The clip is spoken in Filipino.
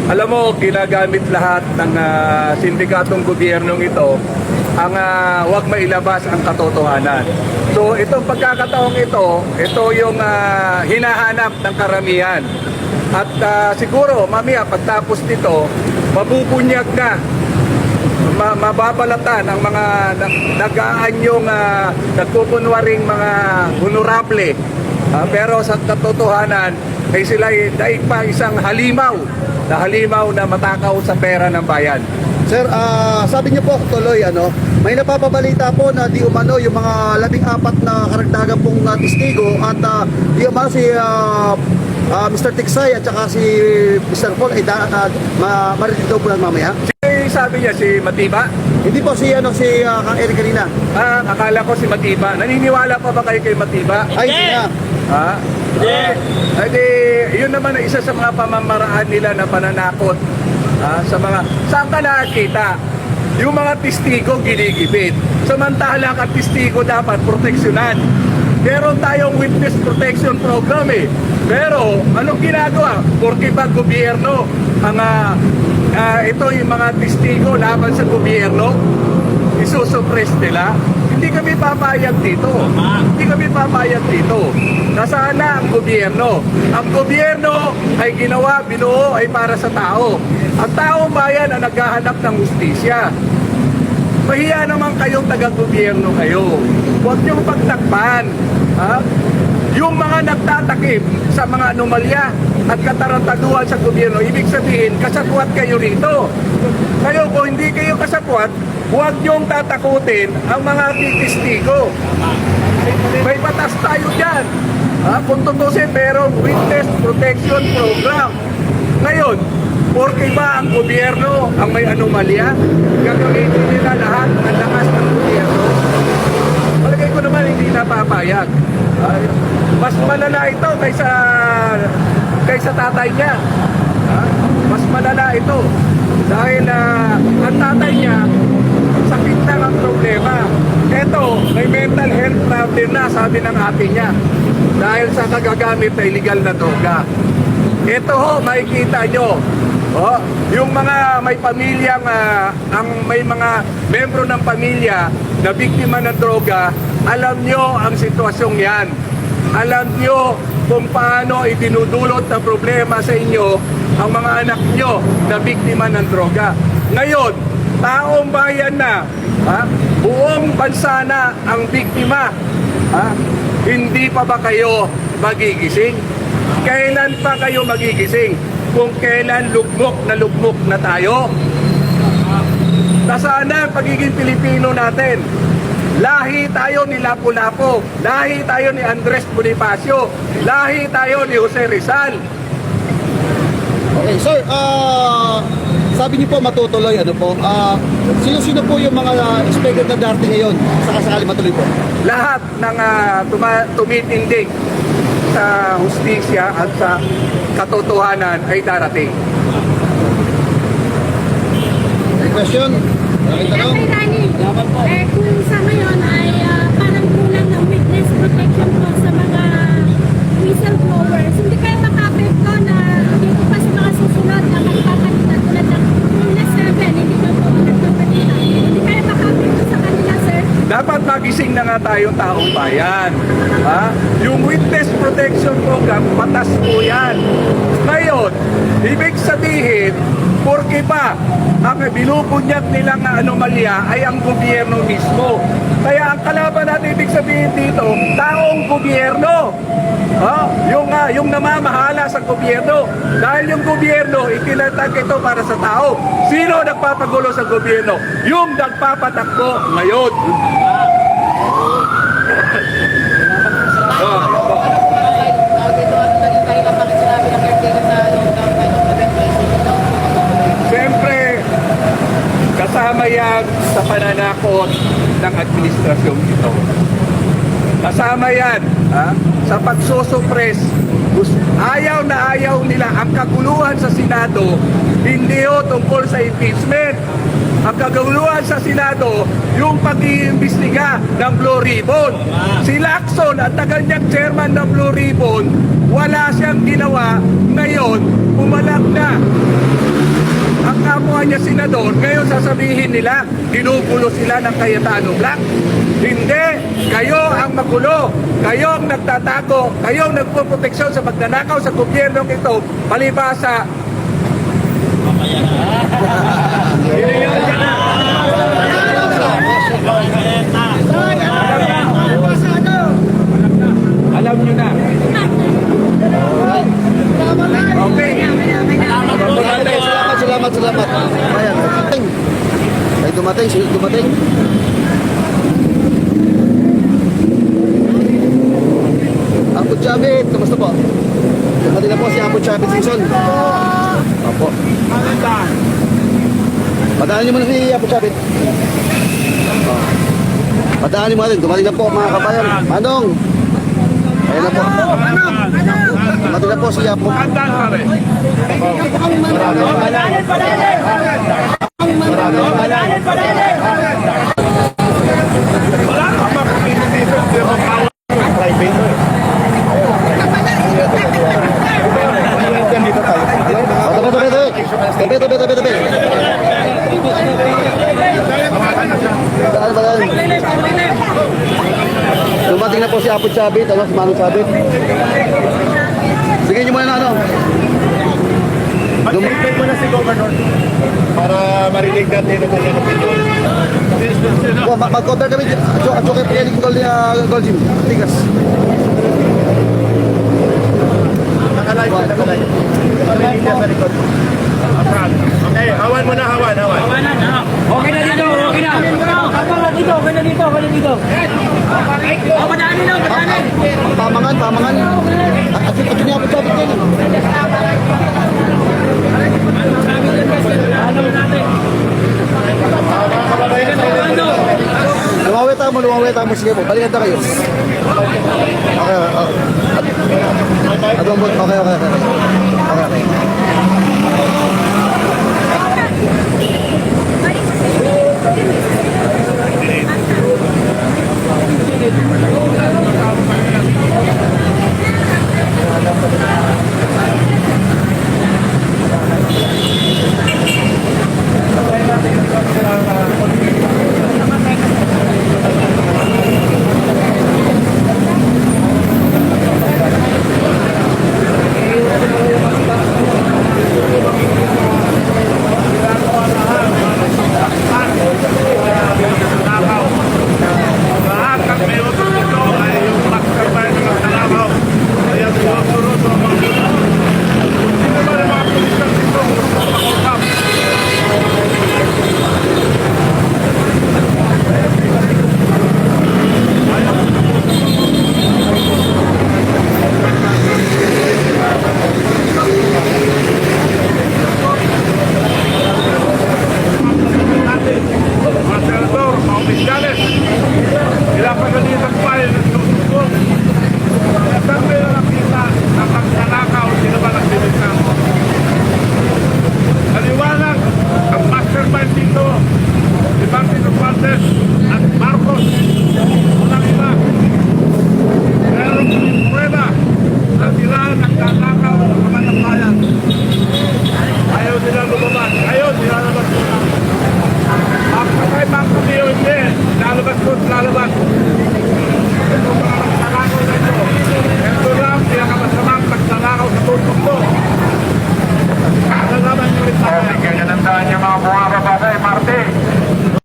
Alam mo, ginagamit lahat ng sindikatong gobyernong ito ang wag mailabas ang katotohanan. So itong pagkakataong ito yung hinahanap ng karamihan. At siguro mamaya pagtapos nito, mabubunyag na, mababalatan ang mga nag-aanyong nagpupunwaring mga honorable. Pero sa katotohanan ay sila daig pa isang halimaw na matakaw sa pera ng bayan. Sir, sabi niyo po tuloy, may napapabalita po na di umano yung mga 14 na karagdagan pong testigo at di umano si Mr. Tiksay at saka si Mr. Paul ay marinig daw po lang mamaya. Sabi niya si Matiba? Hindi po si Kang Eric kanina. Akala ko si Matiba. Naniniwala pa ba kayo kay Matiba? Ay, hindi na. Hindi. Yun naman ang isa sa mga pamamaraan nila na pananakot. Saan ka nakakita? Yung mga testigo ginigipit. Samantala ang testigo dapat proteksyonan. Meron tayong witness protection program eh. Pero anong ginagawa? Porque ba gobyerno ang ito yung mga testigo laban sa gobyerno, isusuppress nila? Hindi kami papayag dito. Hindi kami papayag dito. Nasana ang gobyerno. Ang gobyerno ay ginawa, binuo ay para sa tao. Ang taong bayan ang naghahanap ng hustisya. Mahiya naman kayong taga-gobyerno kayo. Huwag niyong pagtakpan. Yung mga nagtatakip sa mga anomalya at katarantaduhan sa gobyerno, ibig sabihin, kasapwat kayo rito. Kayo, kung hindi kayo kasapwat, huwag niyong tatakutin ang mga testigo. May batas tayo dyan. Kung tutusin, merong witness protection program. Ngayon, porque ba ang gobyerno ang may anomalya? Gagamitin nila lahat ang lakas ng gobyerno? Palagay ko naman hindi napapayag. Mas malala ito kaysa tatay niya. Mas malala ito. Dahil ang tatay niya, sakit na ang problema. Ito, may mental health problem na, sabi ng ate niya. Dahil sa kagagamit na illegal na droga. Ito ho, makikita nyo. Yung mga may pamilyang, may mga membro ng pamilya na biktima ng droga, alam nyo ang sitwasyong yan. Alam nyo kung paano idinudulot na problema sa inyo ang mga anak nyo na biktima ng droga. Ngayon, taong bayan na, buong bansa na ang biktima. Hindi pa ba kayo magigising? Kailan pa kayo magigising? Kung kailan lugmok na tayo? Nasaan na ang pagiging Pilipino natin? Lahi tayo ni Lapu-Lapu, lahi tayo ni Andres Bonifacio, lahi tayo ni Jose Rizal. Okay, sir, sabi niyo po matutuloy, sino-sino po yung mga expected na darating ngayon sa kasakali matuloy po? Lahat ng tumitindig sa hustisya at sa katotohanan ay darating. May question? Tanong? Kung sa ngayon ay parang kulang ng witness protection po sa mga whistleblowers, hindi kayo makapekto na dito pa sa mga susunod na magpapalita tulad ng Luna 7, hindi pa po nagpapalita. Hindi kayo makapekto sa kanila, sir? Dapat magising na nga tayong taong bayan. Yung witness protection program, patas po yan. Ngayon, ibig sabihin, porque ba ang binubunyag nilang anomalya ay ang gobyerno mismo. Kaya ang kalaban natin ibig sabihin dito, taong gobyerno. Yung namamahala sa gobyerno. Dahil yung gobyerno, itinatag ito para sa tao. Sino nagpapagulo sa gobyerno? Yung nagpapatakbo ngayon. Siyempre, kasama yan sa pananakot ng administrasyong ito. Kasama yan sa pagsusuppress. Ayaw na ayaw nila ang kaguluhan sa Senado, hindi o tungkol sa impeachment. Ang kaguluhan sa Senado, yung pag-iimbestiga ng Blue Ribbon. Si Lacson at taganyang chairman ng Blue Ribbon, wala siyang ginawa. Ngayon, pumalag na. ginawa niya senador, ngayon sasabihin nila, ginugulo sila ng Cayetano Black. Hindi, kayo ang magulo, kayo ang nagtatago, kayo ang nagpoproteksyon sa pagnanakaw sa gobyernong ito, palibasa. Alam nyo na. Okay. Salamat. Ayan. Ay, dumating. Apo Chavit, kamusta po? Dumating na po si Apo Chavit Singson. Opo. Padaanin mo na si Apo Chavit. Padaanin mo natin, dumating na po mga kabayan. Manong! Ayan na po. Dumating na po si Apo. Tabi. Dumating na po si Apo Chavit, si Manong Chavit. Sige nyo muna na ano. Mag-explain mo na si Governor para marinig natin ang kanyang opinion. Mag-counter kami at okay piling goal gym. Tigas. Nakalive. Marinig niya sa likod. Okay, hawan mo na, hawan. Okay na dito, okay na. Okay na dito. Padaanin lang. Pamangan. Ito niya Apo Chavit din. Lumaweta mo. Sige po, balikan na kayo. Okay. Lahat ng meron dito ay yung mastermind ng Talakaw. Kaya sinusunod ang mga sino ba yung mga pulisan dito? Makulkam. Mga senador, mga opisyalis, pinapagalit ang file ng sinusunod. Saan kayo nakita na pagsalakaw, sino ba nagsimitang? Naliwanag ang mastermind dito, si Martin Romualdez at Marcos. Unang iba, meron yung prueba na sila nagsalakaw ng mga nabayan. Ayaw nila lumabas, ayaw nila lumabas. Kay Bangko POJ, lalabas. Ito mga nagsalakaw na ito. Ito lang, pinakamasamang nagsalakaw sa tutong to. Ano naman yung ito? Kaya nandaan niya mga buwan.